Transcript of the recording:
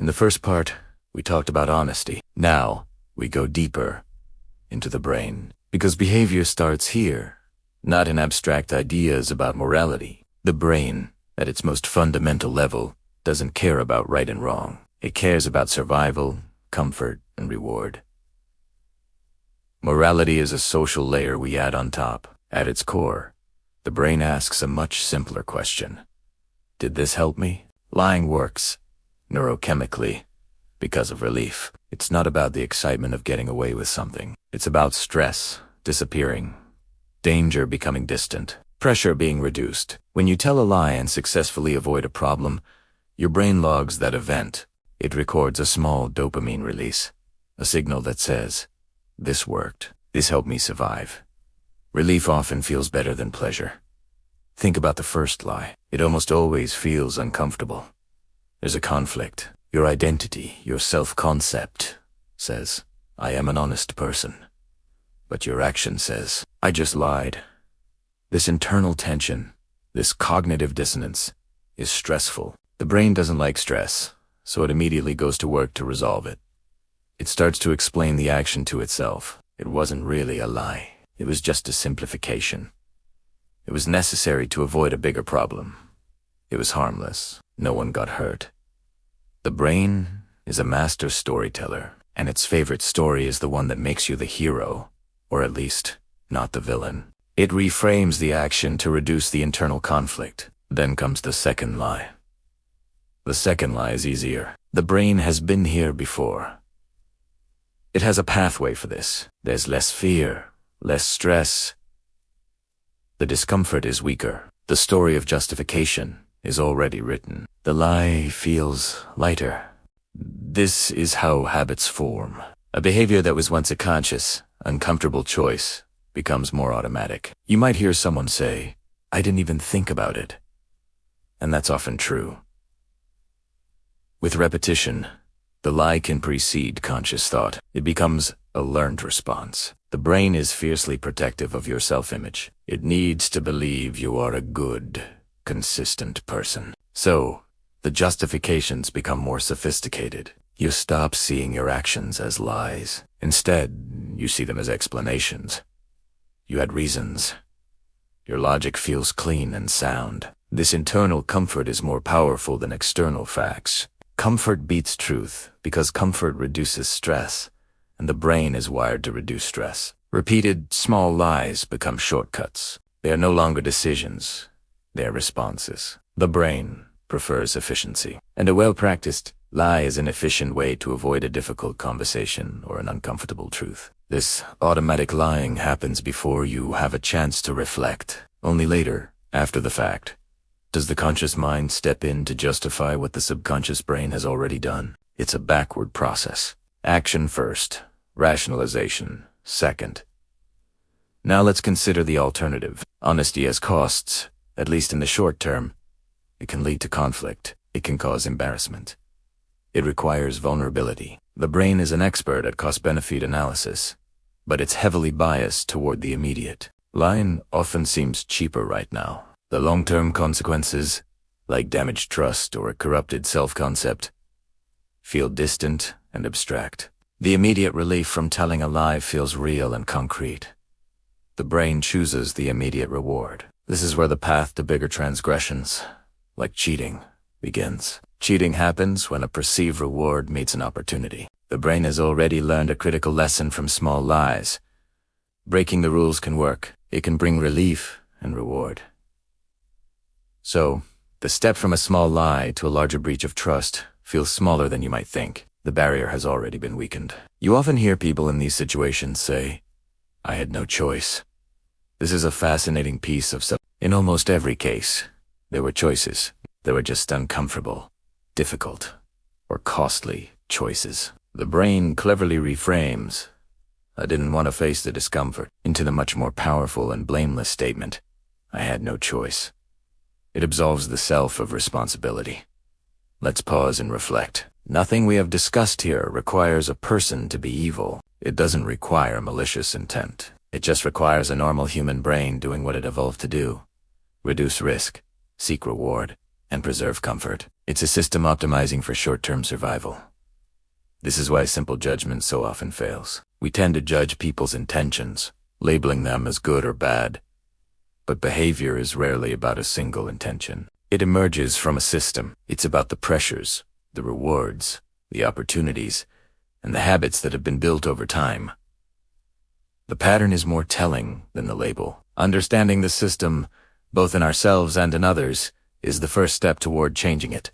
In the first part, we talked about honesty. Now, we go deeper into the brain, because behavior starts here, not in abstract ideas about morality. The brain, at its most fundamental level, doesn't care about right and wrong. It cares about survival, comfort, and reward. Morality is a social layer we add on top. At its core, the brain asks a much simpler question. Did this help me? Lying works, neurochemically, because of relief. It's not about the excitement of getting away with something. It's about stress disappearing, danger becoming distant, pressure being reduced. When you tell a lie and successfully avoid a problem, your brain logs that event. It records a small dopamine release, a signal that says, "This worked. This helped me survive." Relief often feels better than pleasure. Think about the first lie. It almost always feels uncomfortable. There's a conflict. Your identity, your self-concept says, "I am an honest person." But your action says, "I just lied." This internal tension, this cognitive dissonance, is stressful. The brain doesn't like stress, so it immediately goes to work to resolve it. It starts to explain the action to itself. It wasn't really a lie. It was just a simplification. It was necessary to avoid a bigger problem. It was harmless. No one got hurt. The brain is a master storyteller, and its favorite story is the one that makes you the hero, or at least, not the villain. It reframes the action to reduce the internal conflict. Then comes the second lie. The second lie is easier. The brain has been here before. It has a pathway for this. There's less fear, less stress. The discomfort is weaker. The story of justification is already written. The lie feels lighter. This is how habits form. A behavior that was once a conscious, uncomfortable choice becomes more automatic. You might hear someone say, "I didn't even think about it." And that's often true. With repetition, the lie can precede conscious thought. It becomes a learned response. The brain is fiercely protective of your self-image. It needs to believe you are a good, consistent person. So, the justifications become more sophisticated. You stop seeing your actions as lies. Instead, you see them as explanations. You had reasons. Your logic feels clean and sound. This internal comfort is more powerful than external facts. Comfort beats truth because comfort reduces stress, and the brain is wired to reduce stress. Repeated small lies become shortcuts. They are no longer decisions. They are responses. The brain prefers efficiency, and a well-practiced lie is an efficient way to avoid a difficult conversation or an uncomfortable truth. This automatic lying happens before you have a chance to reflect. Only later, after the fact, does the conscious mind step in to justify what the subconscious brain has already done. It's a backward process. Action first, rationalization second. Now let's consider the alternative. Honesty has costs, at least in the short term. It can lead to conflict. It can cause embarrassment. It requires vulnerability. The brain is an expert at cost-benefit analysis, but it's heavily biased toward the immediate. Lying often seems cheaper right now. The long-term consequences, like damaged trust or a corrupted self-concept, feel distant and abstract. The immediate relief from telling a lie feels real and concrete. The brain chooses the immediate reward. This is where the path to bigger transgressions, like cheating, begins. Cheating happens when a perceived reward meets an opportunity. The brain has already learned a critical lesson from small lies. Breaking the rules can work. It can bring relief and reward. So, the step from a small lie to a larger breach of trust feels smaller than you might think. The barrier has already been weakened. You often hear people in these situations say, "I had no choice." This is a fascinating piece of stuff. In almost every case, there were choices. They were just uncomfortable, difficult, or costly choices. The brain cleverly reframes, "I didn't want to face the discomfort," into the much more powerful and blameless statement, "I had no choice." It absolves the self of responsibility. Let's pause and reflect. Nothing we have discussed here requires a person to be evil. It doesn't require malicious intent. It just requires a normal human brain doing what it evolved to do: reduce risk, seek reward, and preserve comfort. It's a system optimizing for short-term survival. This is why simple judgment so often fails. We tend to judge people's intentions, labeling them as good or bad. But behavior is rarely about a single intention. It emerges from a system. It's about the pressures, the rewards, the opportunities, and the habits that have been built over time. The pattern is more telling than the label. Understanding the system, both in ourselves and in others, is the first step toward changing it.